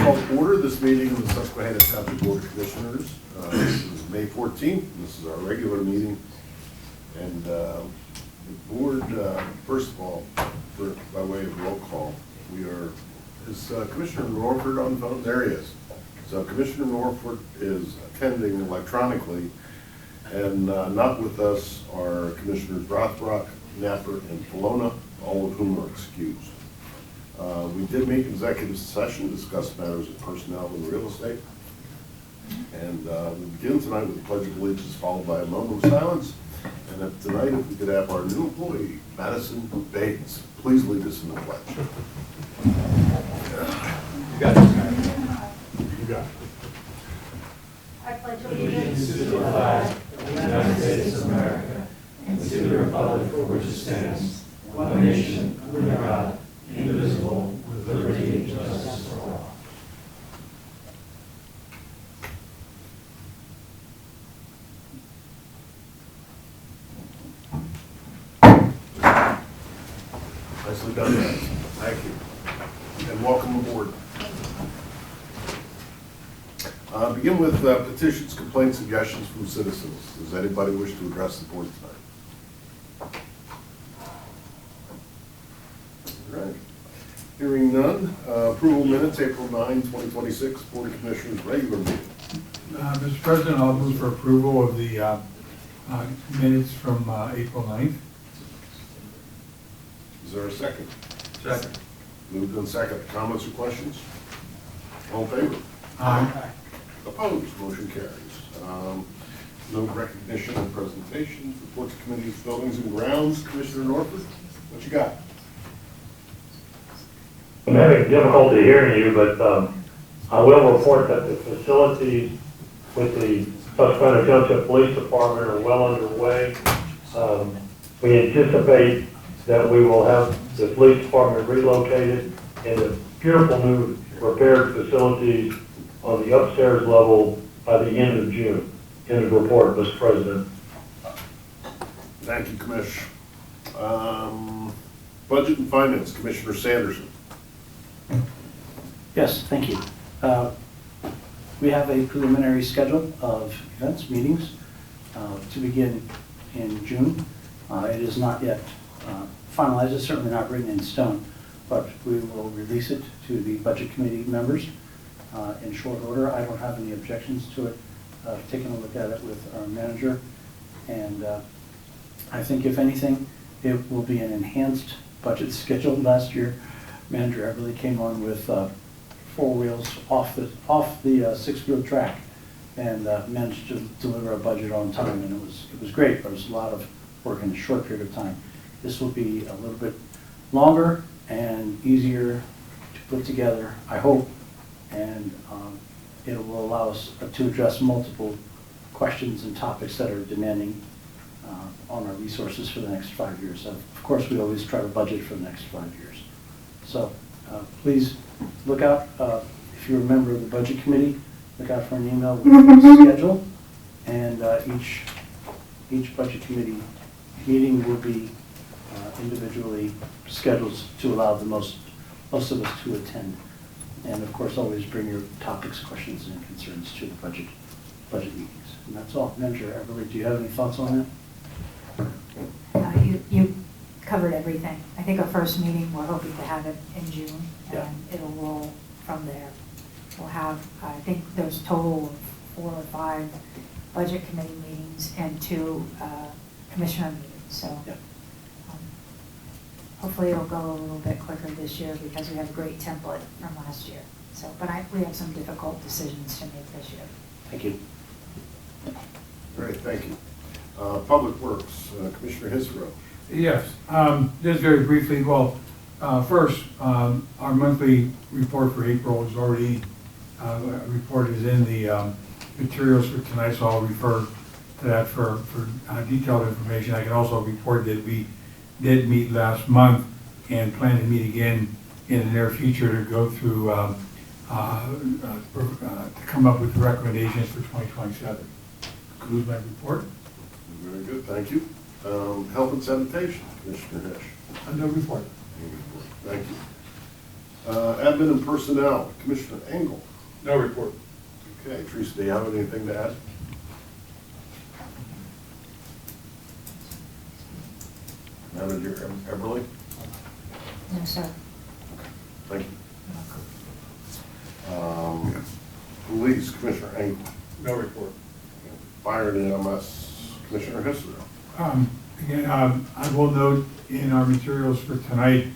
call to order this meeting of the Susquehanna Township Board of Commissioners. This is May 14th. This is our regular meeting. And the board, first of all, by way of roll call, is Commissioner Norford on the phone? There he is. So Commissioner Norford is attending electronically, and not with us are Commissioners Rothrock, Napper, and Polona, all of whom are excused. We did meet in executive session to discuss matters of personnel and real estate. And we begin tonight with the Pledge of Allegiance, followed by a moment of silence. And if tonight, if we could have our new employee, Madison Bates, please lead us in the pledge. You got it. You got it. I pledge allegiance to the flag of the United States of America and to the republic for which it stands, one nation, under God, indivisible, with liberty and justice for all. Nicely done, guys. Thank you. And welcome aboard. Begin with petitions, complaints, suggestions from citizens. Does anybody wish to address the board tonight? All right. Hearing none. Approval minutes, April 9, 2026, Board of Commissioners regular meeting. Mr. President, I'll move for approval of the minutes from April 9th. Is there a second? Second. Moved and second. Comments or questions? All in favor? Aye. Opposed? Motion carries. No recognition and presentations. Reports of committees, buildings and grounds. Commissioner Norford, what you got? I'm having difficulty hearing you, but I will report that the facilities with the Susquehanna Township Police Department are well underway. We anticipate that we will have the police department relocated in the beautiful new repaired facilities on the upstairs level by the end of June. End of report, Mr. President. Thank you, Commish. Budget and Finance, Commissioner Sanderson. Yes, thank you. We have a preliminary schedule of events, meetings to begin in June. It is not yet finalized, it's certainly not written in stone, but we will release it to the Budget Committee members in short order. I don't have any objections to it. I've taken a look at it with our manager, and I think if anything, it will be an enhanced budget schedule. Last year, Manager Everly came on with 4 wheels off the 6-wheel track and managed to deliver a budget on time, and it was great. There was a lot of work in a short period of time. This will be a little bit longer and easier to put together, I hope, and it will allow us to address multiple questions and topics that are demanding on our resources for the next 5 years. Of course, we always try to budget for the next 5 years. So please look out, if you're a member of the Budget Committee, look out for an email with the schedule, and each Budget Committee meeting will be individually scheduled to allow the most of us to attend. And of course, always bring your topics, questions, and concerns to the budget meetings. And that's all. Manager Everly, do you have any thoughts on that? You covered everything. I think our first meeting, we're hoping to have it in June, Yeah. and it'll roll from there. We'll have, I think there's a total of 4 or 5 Budget Committee meetings and 2 Commissioner meetings. So Yeah. hopefully it'll go a little bit quicker this year because we have a great template from last year. So, but we have some difficult decisions to make this year. Thank you. Great, thank you. Public Works, Commissioner Hisro. Yes, just very briefly, well, first, our monthly report for April is already, report is in the materials for tonight, so I'll refer to that for detailed information. I can also report that we did meet last month and plan to meet again in the near future to go through, to come up with recommendations for 2027. Concludes my report. Very good, thank you. Health and Sanitation, Commissioner Hish. No report. Thank you. Admin and Personnel, Commissioner Engel. No report. Okay, Teresa, do you have anything to add? Manager Eberly? No, sir. Thank you. Police, Commissioner Engel. No report. Fire and EMS, Commissioner Hisser. Again, I will note in our materials for tonight,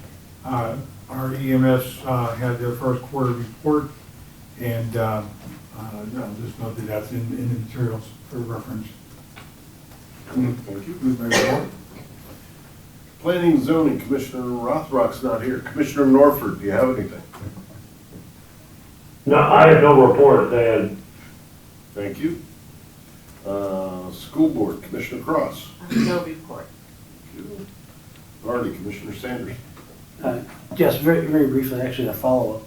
our EMS had their first quarter report, and I'll just note that that's in the materials for reference. Thank you. Who's my report? Planning and Zoning, Commissioner Rothrock's not here. Commissioner Norford, do you have anything? No, I have no report, Dan. Thank you. School Board, Commissioner Cross. No report. Thank you. Authority, Commissioner Sanders. Yes, very, very briefly, actually a follow-up.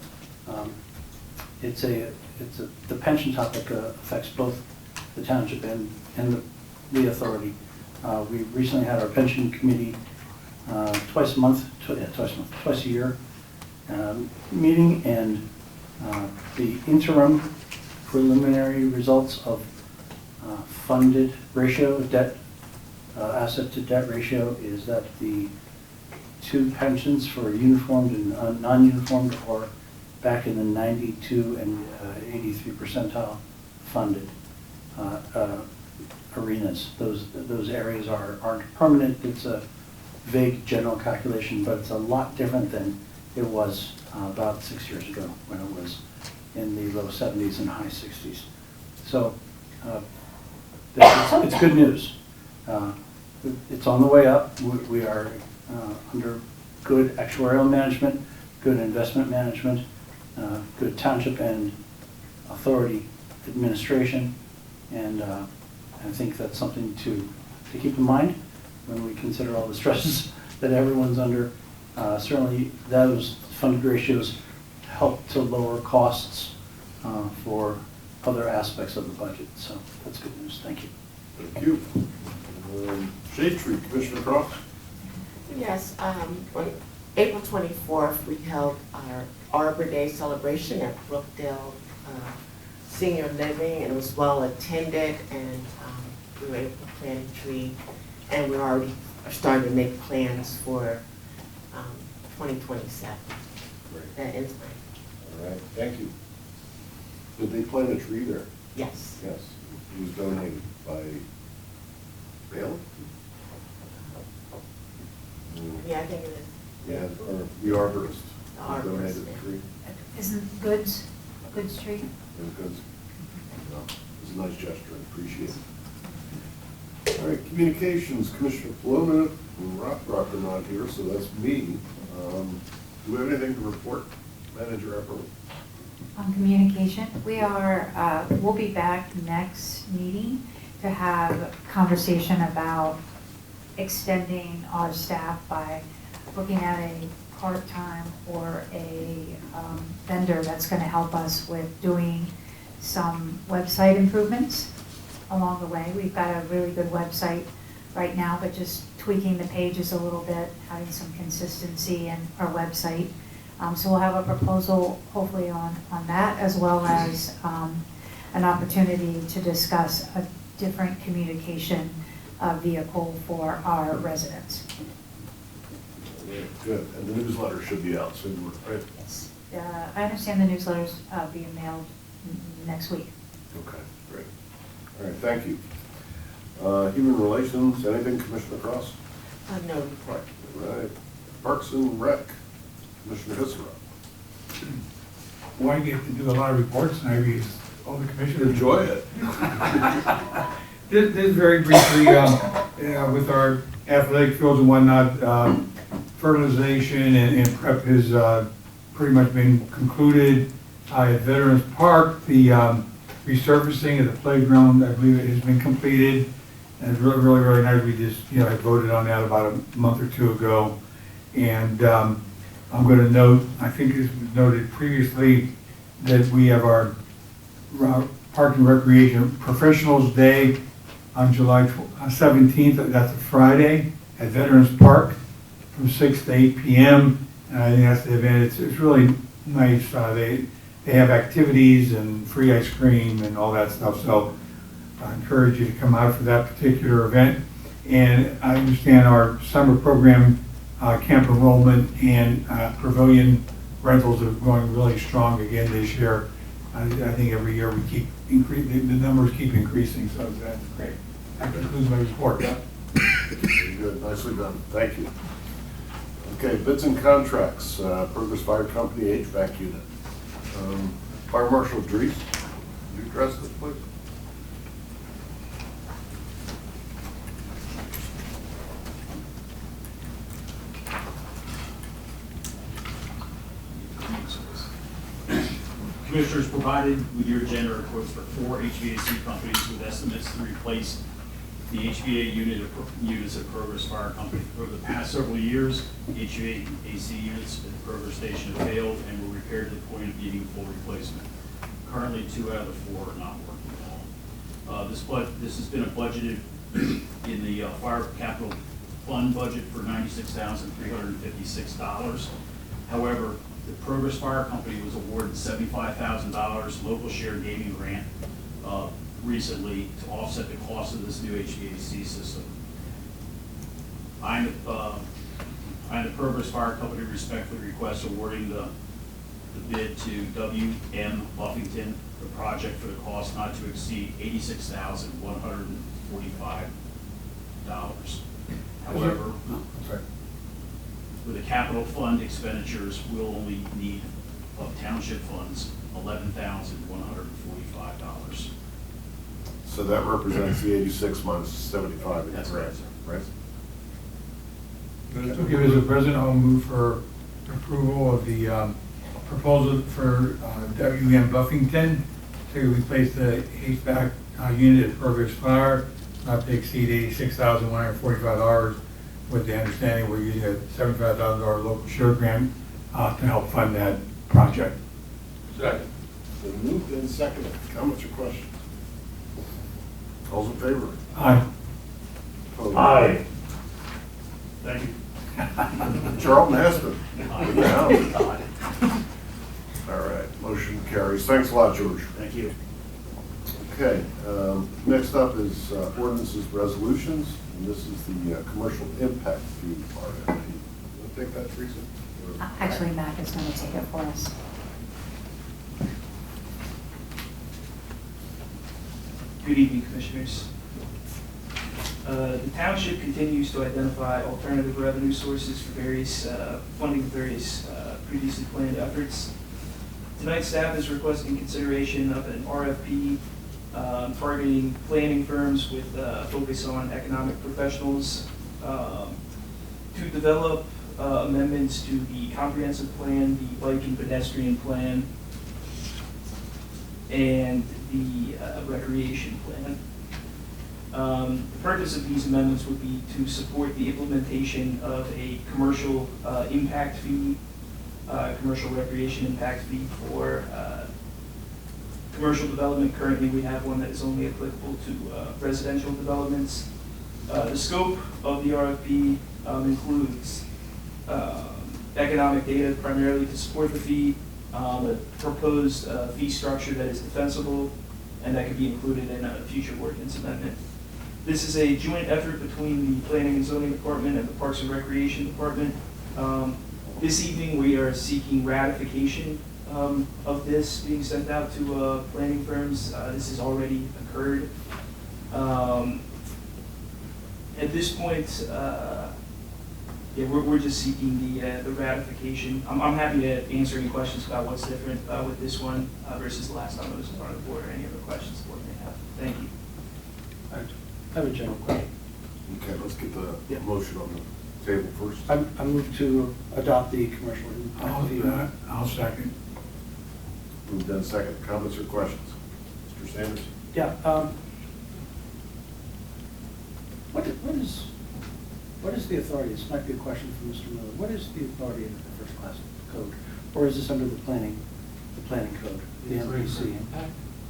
The pension topic affects both the township and the authority. We recently had our pension committee twice a year meeting, and the interim preliminary results of funded ratio, debt, asset to debt ratio is that the two pensions for uniformed and non-uniformed are back in the 92 and 83 percentile funded arenas. Those areas aren't permanent. It's a vague general calculation, but it's a lot different than it was about 6 years ago when it was in the low 70s and high 60s. So it's good news. It's on the way up. We are under good actuarial management, good investment management, good township and authority administration, and I think that's something to keep in mind when we consider all the stresses that everyone's under. Certainly those funded ratios help to lower costs for other aspects of the budget. So that's good news. Thank you. Thank you. Shade Tree, Commissioner Cross. Yes, on April 24th, we held our Arbor Day celebration at Brookdale Senior Living, and it was well attended, and we were able to plant a tree, and we already are starting to make plans for 2027. Great. That ends my, All right, thank you. Did they plant a tree there? yes. Yes. It was donated by Bailey? Yeah, I think it is. Yeah, or the arborist. The arborist, Donated the yeah. tree. Isn't Goods Street? It was good. No, it was a nice gesture, I appreciate it. All right, Communications, Commissioner Paloma and Rothrock are not here, so that's me. Do we have anything to report, Manager Epperly? On communication, we'll be back next meeting to have a conversation about extending our staff by looking at a part-time or a vendor that's going to help us with doing some website improvements along the way. We've got a really good website right now, but just tweaking the pages a little bit, having some consistency in our website. So we'll have a proposal hopefully on that, as well as an opportunity to discuss a different communication vehicle for our residents. Good, and the newsletter should be out soon, right? Yes. I understand the newsletter's being mailed next week. Okay, great. All right, thank you. Human Relations, anything, Commissioner Cross? No report. All right. Parks and Rec, Commissioner Hisserow. Well, I get to do a lot of reports tonight because all the commissioners. Enjoy it. This very briefly, with our athletic fields and whatnot, fertilization and prep has pretty much been concluded. At Veterans Park, the resurfacing of the playground, I believe it has been completed. And it's really, really, really nice. We just, I voted on that about a month or two ago. And I'm going to note, I think this was noted previously, that we have our Park and Recreation Professionals Day on July 17th. That's a Friday at Veterans Park from 6 to 8 p.m. And I think that's the event. It's really nice. They have activities and free ice cream and all that stuff, so I encourage you to come out for that particular event. And I understand our summer program, camp enrollment and pavilion rentals are going really strong again this year. I think every year we keep increasing, the numbers keep increasing, so that's great. That concludes my report. Very good, nicely done, thank you. Okay, bids and contracts, Progress Fire Company HVAC unit. Fire Marshal Dries, would you address this, please? Commissioners provided with your agenda reports for 4 HVAC companies with estimates to replace the HVAC units at Progress Fire Company. Over the past several years, HVAC units at the Progress Station have failed and were repaired to the point of needing full replacement. Currently, 2 out of the 4 are not working at all. This has been budgeted in the Fire Capital Fund budget for $96,356. However, the Progress Fire Company was awarded $75,000 local share gaming grant recently to offset the cost of this new HVAC system. I and the Progress Fire Company respectfully request awarding the bid to W.M. Buffington, the project for the cost not to exceed $86,145. However, with the capital fund expenditures, we'll only need of township funds $11,145. So that represents the 86 minus 75. That's correct, sir. Right? Okay, Mr. President, I'll move for approval of the proposal for W.M. Buffington to replace the HVAC unit at Progress Fire, not to exceed $86,145, with the understanding we're using a $75,000 local share grant to help fund that project. Second. Been moved and seconded. Comments or questions? All's in favor? Aye. Opposed? Aye. Thank you. Charlton Heston. Good job. All right, motion carries. Thanks a lot, George. Thank you. Okay, next up is ordinances, resolutions, and this is the commercial impact fee RFP. You want to take that, Teresa? Actually, Mac is going to take it for us. Good evening, Commissioners. The township continues to identify alternative revenue sources for various funding various previously planned efforts. Tonight, staff is requesting consideration of an RFP targeting planning firms with focus on economic professionals to develop amendments to the comprehensive plan, the bike and pedestrian plan, and the recreation plan. The purpose of these amendments would be to support the implementation of a commercial impact fee, commercial recreation impact fee for commercial development. Currently, we have one that is only applicable to residential developments. The scope of the RFP includes economic data primarily to support the fee, a proposed fee structure that is defensible and that could be included in a future ordinance amendment. This is a joint effort between the Planning and Zoning Department and the Parks and Recreation Department. This evening, we are seeking ratification of this being sent out to planning firms. This has already occurred. At this point, yeah, we're just seeking the ratification. I'm happy to answer any questions about what's different with this one versus the last time it was in front of the board, or any other questions the board may have. Thank you. I have a general question. Okay, let's get the motion on the table first. I move to adopt the commercial impact fee. I'll second. Moved and second. Comments or questions? Mr. Sanders? Yeah. What is the authority? This might be a question for Mr. Miller. What is the authority of the first class code? Or is this under the planning code, the MPC?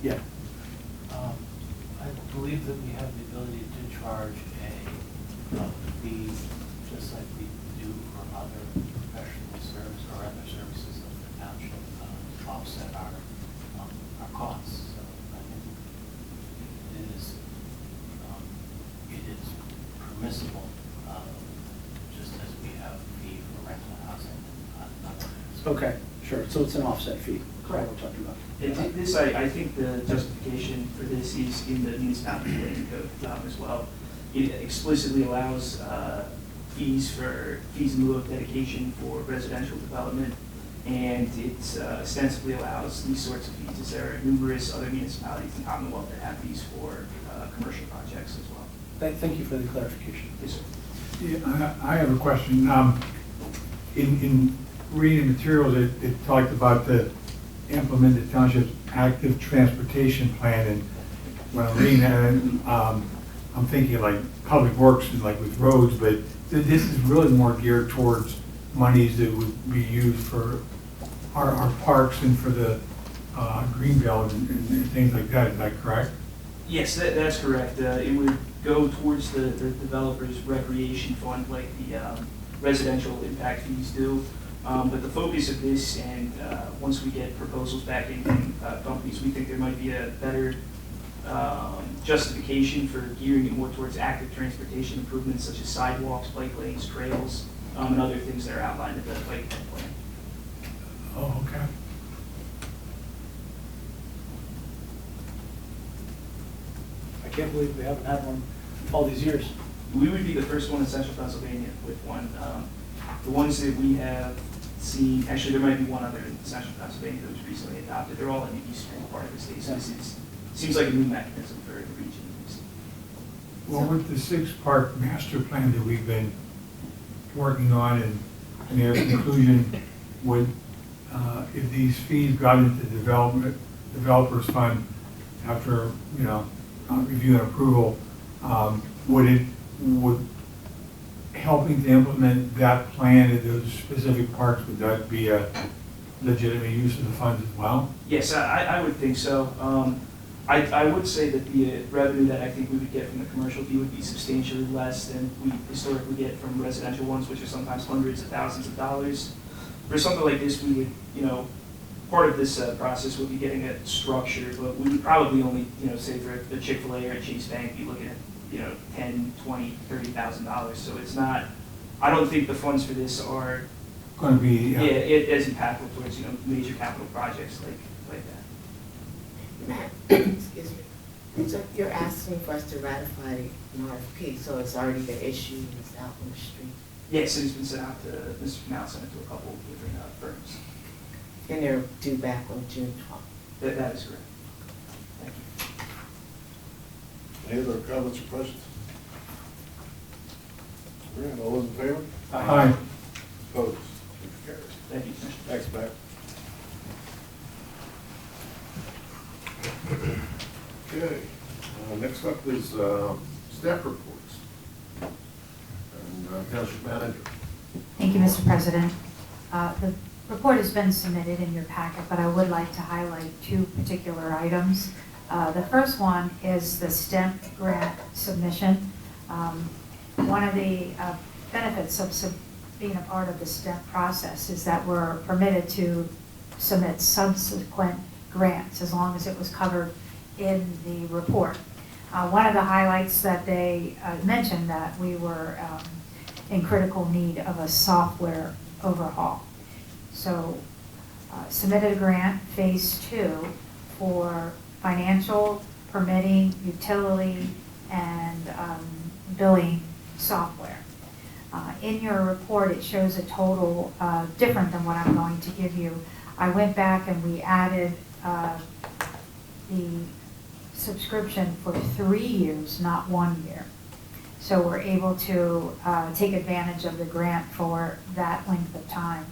Yeah. I believe that we have the ability to charge a fee, just like we do for other professional service or other services of the township offset our costs. So I think it is permissible, just as we have a fee for rental housing and other. Okay, sure, so it's an offset fee. Correct. We're talking about. I think the justification for this is in the municipality planning code as well. It explicitly allows fees in lieu of dedication for residential development, and it ostensibly allows these sorts of fees, as there are numerous other municipalities in the Commonwealth that have these for commercial projects as well. Thank you for the clarification. Yes, sir. Yeah, I have a question. In reading materials, it talked about the implement the township's active transportation plan, and when I'm reading that, I'm thinking like public works and like with roads, but this is really more geared towards monies that would be used for our parks and for the green belt and things like that. Is that correct? Yes, that's correct. It would go towards the developer's recreation fund like the residential impact fees do. But the focus of this, and once we get proposals back in companies, we think there might be a better justification for gearing it more towards active transportation improvements such as sidewalks, bike lanes, trails, and other things that are outlined in the bike plan. Oh, okay. I can't believe we haven't had one all these years. We would be the first one in central Pennsylvania with one. The ones that we have seen, actually there might be one other in central Pennsylvania that was recently adopted. They're all in the eastern part of the state, so this seems like a new mechanism for the region. Well, with the 6-part master plan that we've been working on and their conclusion, would, if these fees got into developers fund after, review and approval, would helping to implement that plan in those specific parks, would that be a legitimate use of the funds as well? Yes, I would think so. I would say that the revenue that I think we would get from the commercial fee would be substantially less than we historically get from residential ones, which are sometimes hundreds of thousands of dollars. For something like this, we would, part of this process would be getting it structured, but we would probably only, say for a Chick-fil-A or a Chase Bank, be looking at, $10,000, $20,000, $30,000. So it's not, I don't think the funds for this are Going to be, as impactful towards, major capital projects like that. Matt, excuse me. So you're asking for us to ratify an RFP, so it's already been issued, it's out on the street. Yes, it's been sent out to Mr. Canal, sent it to a couple of different firms. And they're due back on June 12th. That is correct. Thank you. Any other comments or questions? All right, all those in favor? Aye. Opposed? Motion carries. Thank you, Commissioner. Thanks, Matt. Okay, next up is staff reports. And Township Manager. Thank you, Mr. President. The report has been submitted in your packet, but I would like to highlight 2 particular items. The first one is the STEM grant submission. One of the benefits of being a part of the STEM process is that we're permitted to submit subsequent grants as long as it was covered in the report. One of the highlights that they mentioned that we were in critical need of a software overhaul. So submitted a grant, phase 2, for financial, permitting, utility, and billing software. In your report, it shows a total different than what I'm going to give you. I went back and we added the subscription for 3 years, not 1 year. So we're able to take advantage of the grant for that length of time.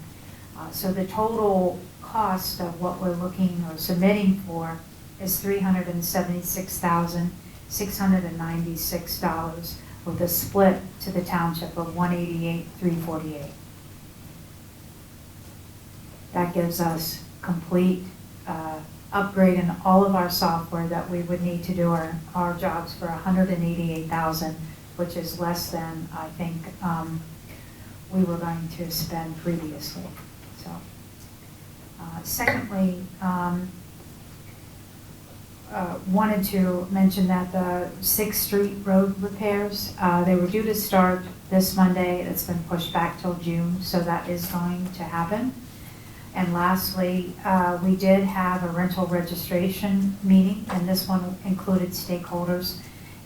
So the total cost of what we're looking or submitting for is $376,696 with a split to the township of $188,348. That gives us complete upgrade in all of our software that we would need to do our jobs for $188,000, which is less than I think we were going to spend previously. So Secondly, wanted to mention that the 6th Street road repairs, they were due to start this Monday. It's been pushed back till June, so that is going to happen. And lastly, we did have a rental registration meeting, and this one included stakeholders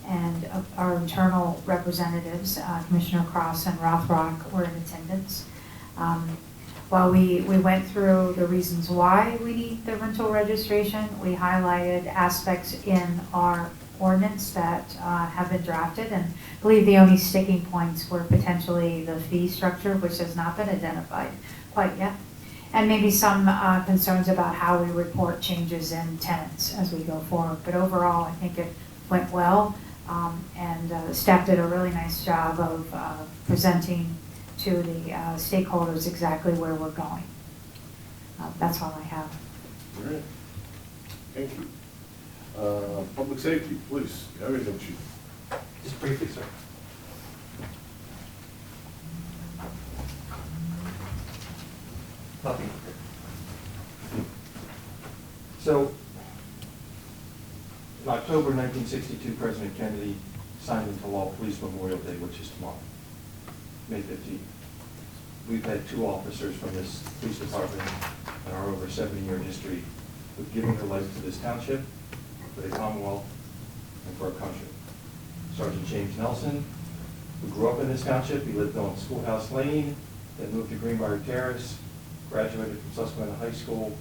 and our internal representatives, Commissioner Cross and Rothrock were in attendance. While we went through the reasons why we need the rental registration, we highlighted aspects in our ordinance that have been drafted, and I believe the only sticking points were potentially the fee structure, which has not been identified quite yet, and maybe some concerns about how we report changes in tenants as we go forward. But overall, I think it went well, and staff did a really nice job of presenting to the stakeholders exactly where we're going. That's all I have. All right. Thank you. Public safety, police, everything, chief. Just briefly, sir. Nothing. So, in October 1962, President Kennedy signed into law Police Memorial Day, which is tomorrow, May 15th. We've had 2 officers from this police department in our over 70-year history who've given their life to this township, for the Commonwealth, and for our country. Sergeant James Nelson, who grew up in this township, he lived on Schoolhouse Lane, then moved to Greenbrier Terrace, graduated from Susquehanna High School,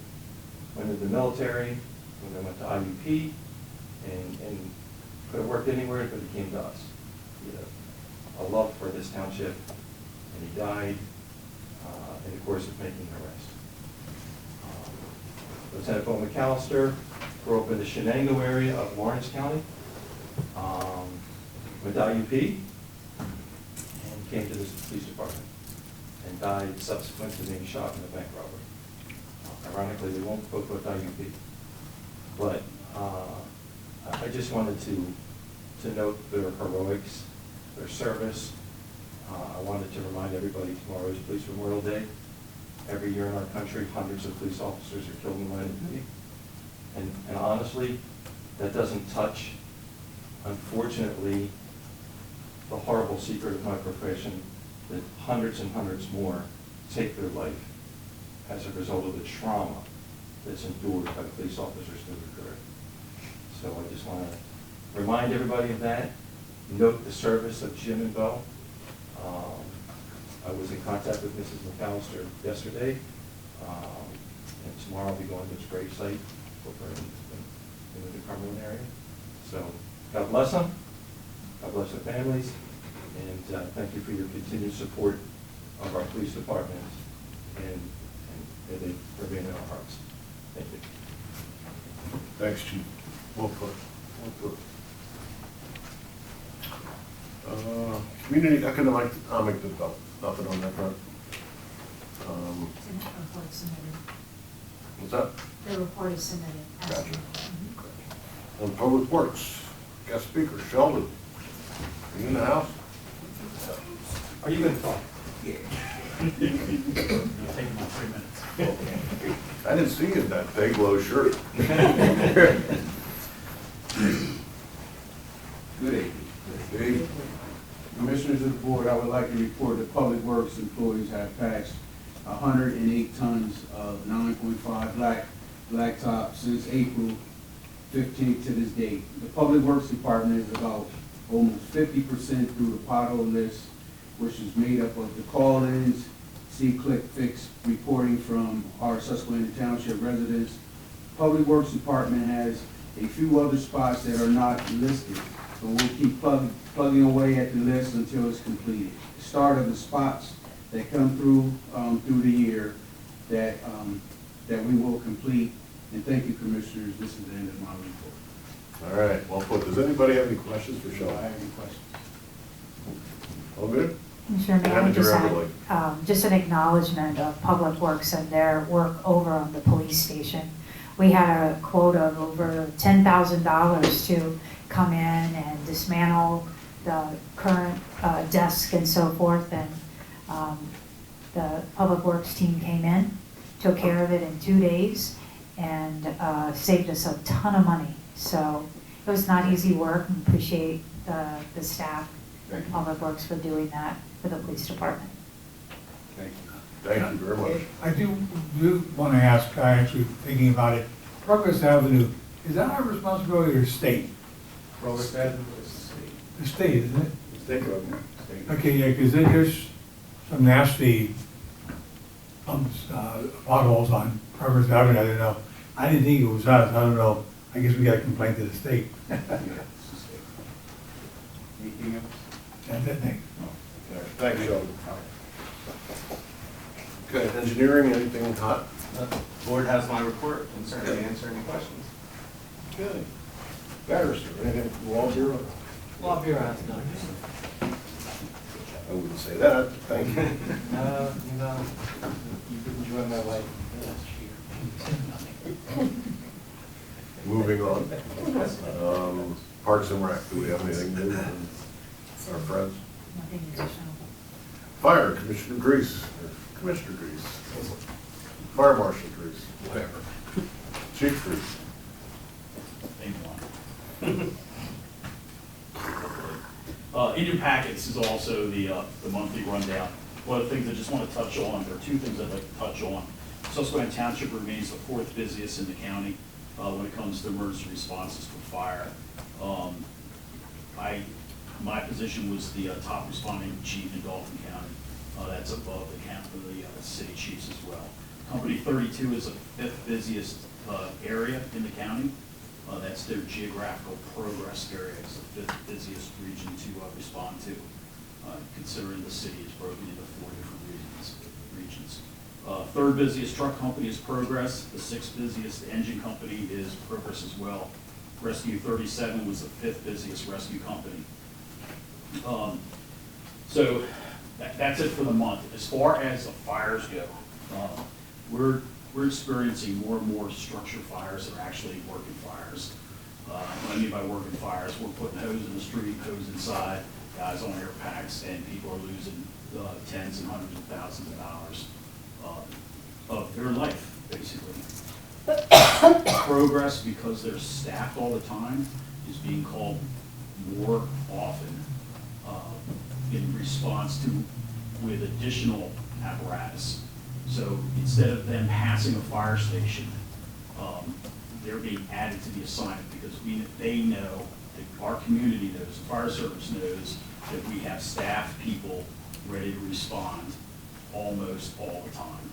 went into the military, and then went to IUP, and could have worked anywhere, but he came to us. He had a love for this township, and he died in the course of making an arrest. Lieutenant Bo McAllister grew up in the Shenango area of Lawrence County, went to IUP, and came to this police department, and died subsequent to being shot in a bank robbery. Ironically, they won't both go to IUP. But I just wanted to note their heroics, their service. I wanted to remind everybody tomorrow is Police Memorial Day. Every year in our country, hundreds of police officers are killed in the line of duty. And honestly, that doesn't touch, unfortunately, the horrible secret of my profession that hundreds and hundreds more take their life as a result of the trauma that's endured by police officers through their career. So I just want to remind everybody of that, note the service of Jim and Bo. I was in contact with Mrs. McAllister yesterday, and tomorrow I'll be going to his grave site over in the New Cumberland area. So God bless them, God bless their families, and thank you for your continued support of our police department, and may they remain in our hearts. Thank you. Thanks, chief. Well put. Well put. Community economic development, nothing on that front. What's that? The report is submitted. Gotcha. On public works, guest speaker, Sheldon. Are you in the house? Are you going to talk? You're taking my 3 minutes. I didn't see you in that big low shirt. Good evening. Hey, Commissioners of the board, I would like to report that Public Works employees have passed 108 tons of 9.5 blacktop since April 15th to this date. The Public Works Department is about almost 50% through the pothole list, which is made up of the call-ins, see, click, fix reporting from our Susquehanna Township residents. Public Works Department has a few other spots that are not listed, so we'll keep plugging away at the list until it's completed. Start of the spots that come through the year that we will complete. And thank you, Commissioners. This is the end of my report. all right, well put. Does anybody have any questions for Do I Sheldon? have any questions? All good? Sure, may I Manager just Everly. add, just an acknowledgement of Public Works and their work over on the police station. We had a quote of over $10,000 to come in and dismantle the current desk and so forth, and the Public Works team came in took care of it in 2 days and saved us a ton of money. So it was not easy work, and appreciate the staff in Public Works for doing that for the police department. Thank you. Thank you very much. I do want to ask, I actually thinking about it, Progress Avenue, is that our responsibility or state? Progress Avenue is state. The state, isn't it? State government. Okay, yeah, because there's some nasty potholes on Progress Avenue, I didn't know. I didn't think it was us, I don't know. I guess we got to complain to the state. Anything else? That's it, thanks. Thank you, Sheldon. Okay, engineering, anything hot? The board has my report and certainly answer any questions. Good. Barrister, anything, Wall Bureau? Well, Bureau has done. I wouldn't say that, thank you. You know, you could enjoy my life last year. Moving on. Parks and Rec, do we have anything new from our friends? Nothing additional. Fire, Commissioner Grease, or Commissioner Grease. Fire Marshal Grease, whatever. Chief Grease. In your packets is also the monthly rundown. One of the things I just want to touch on, or two things I'd like to touch on. Susquehanna Township remains the 4th busiest in the county when it comes to emergency responses for fire. My position was the top responding chief in Dauphin County. That's above the count of the city chiefs as well. Company 32 is the 5th busiest area in the county. That's their geographical progress area. It's the 5th busiest region to respond to, considering the city is broken into 4 different regions. 3rd busiest truck company is Progress. The 6th busiest engine company is Progress as well. Rescue 37 was the 5th busiest rescue company. So that's it for the month. As far as the fires go, we're experiencing more and more structure fires that are actually working fires. What I mean by working fires, we're putting hose in the street, hose inside, guys on air packs, and people are losing tens and hundreds of thousands of dollars of their life, basically. Progress, because they're staffed all the time, is being called more often in response to with additional apparatus. So instead of them passing a fire station, they're being added to the assignment because they know, that our community knows, the fire service knows that we have staff people ready to respond almost all the time.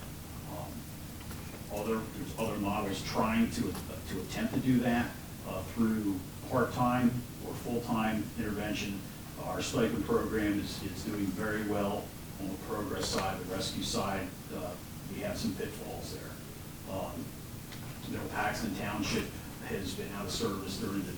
There's other models trying to attempt to do that through part-time or full-time intervention. Our stipend program is doing very well on the Progress side. The rescue side, we have some pitfalls there. Paxton Township has been out of service during the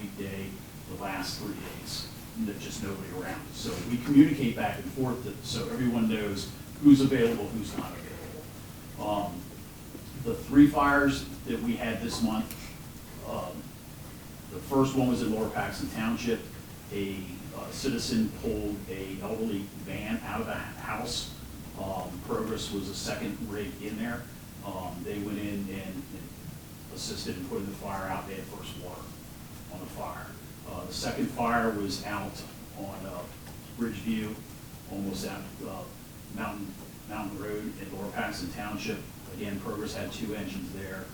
weekday the last 3 days. There's just nobody around. So we communicate back and forth so everyone knows who's available, who's not available. The 3 fires that we had this month, the first one was in Lower Paxton Township. A citizen pulled a elderly van out of a house. Progress was a second rig in there. They went in and assisted in putting the fire out. They had first water on the fire. The second fire was out on Bridgeview, almost at Mountain Road in Lower Paxton Township. Again, Progress had 2 engines there.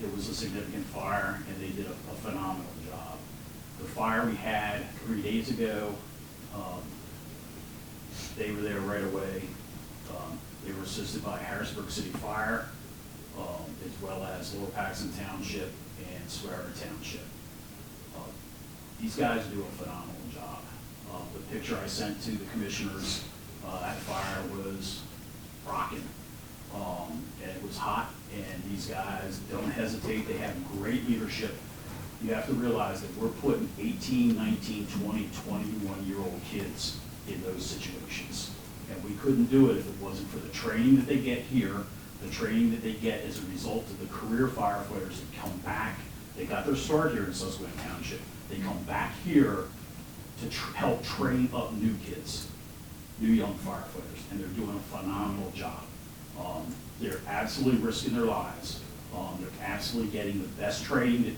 It was a significant fire, and they did a phenomenal job. The fire we had 3 days ago, they were there right away. They were assisted by Harrisburg City Fire, as well as Lower Paxton Township and Swearer Township. These guys do a phenomenal job. The picture I sent to the commissioners, that fire was rocking. And it was hot, and these guys don't hesitate. They have great leadership. You have to realize that we're putting 18, 19, 20, 21-year-old kids in those situations. And we couldn't do it if it wasn't for the training that they get here, the training that they get as a result of the career firefighters that come back. They got their start here in Susquehanna Township. They come back here to help train up new kids, new young firefighters, and they're doing a phenomenal job. They're absolutely risking their lives. They're absolutely getting the best training that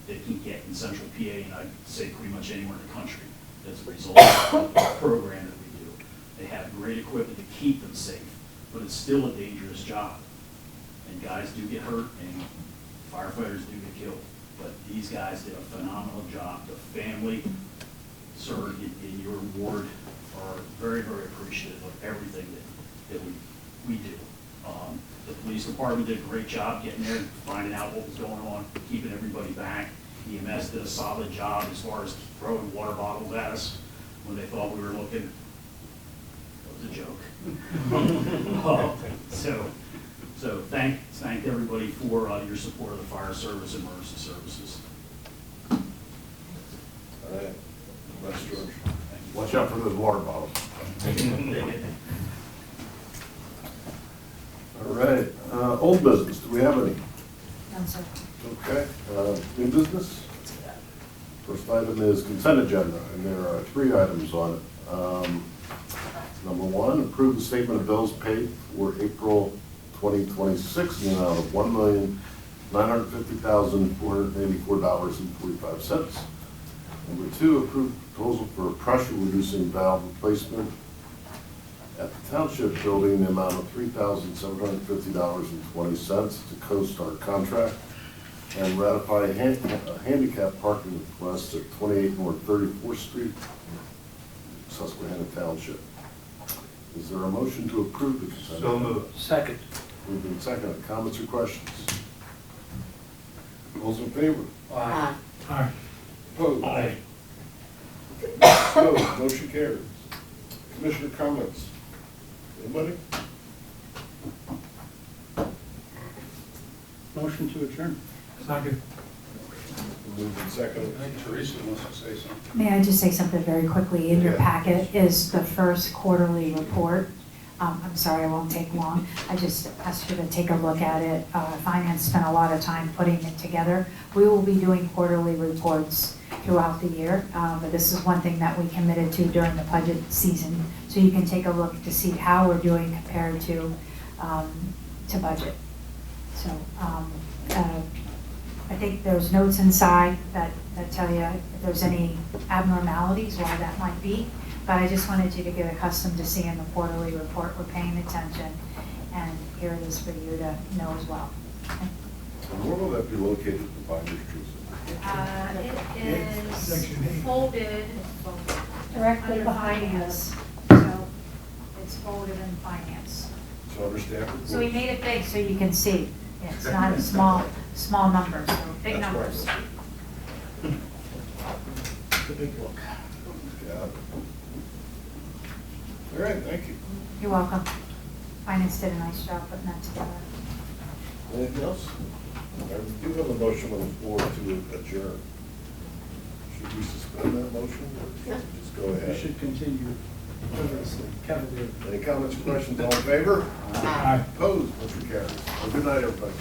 they can get in central PA, and I'd say pretty much anywhere in the country as a result of the program that we do. They have great equipment to keep them safe, but it's still a dangerous job. And guys do get hurt, and firefighters do get killed. But these guys did a phenomenal job. The family, sir, in your ward are very, very appreciative of everything that we do. The police department did a great job getting there and finding out what was going on, keeping everybody back. EMS did a solid job as far as throwing water bottles at us when they thought we were looking. That was a joke. So thank everybody for your support of the fire service and emergency services. All right. Thanks, George. Watch out for those water bottles. All right, old business, do we have any? None, sir. Okay, new business? First item is consent agenda, and there are 3 items on it. Number 1, approve the statement of bills paid for April 2026 in the amount of $1,950,484.45. Number 2, approve proposal for a pressure reducing valve replacement at the Township Building in the amount of $3,750.20 to CoStar contract, and ratify a handicap parking request at 28 North 34th Street, Susquehanna Township. Is there a motion to approve the consent? So moved. Second. Moved and seconded. Comments or questions? Those in favor? Aye. Aye. Opposed? Aye. Opposed, motion carries. Commissioner comments? Anybody? Motion to adjourn. Second. Moved and seconded. Teresa wants to say something. May I just say something very quickly? In your Yeah. packet is the first quarterly report. I'm sorry, I won't take long. I just asked you to take a look at it. Finance spent a lot of time putting it together. We will be doing quarterly reports throughout the year, but this is one thing that we committed to during the budget season. So you can take a look to see how we're doing compared to budget. So I think there's notes inside that tell you if there's any abnormalities, why that might be. But I just wanted you to get accustomed to seeing the quarterly report. We're paying attention, and here it is for you to know as well. Okay? And where will that be located, the binders, It is Section 8. folded Directly under behind finance. So it's folded in finance. So understand? So we made it big so you can see. It's not small numbers, so big numbers. The big book. Got it. All right, thank you. You're welcome. Finance did a nice job putting that together. Anything else? I do have a motion on the floor to adjourn. Should we suspend that motion or just go We ahead? should continue vigorously. Any comments or questions? All in favor? Aye. Opposed? Motion carries. Well, good night, everybody.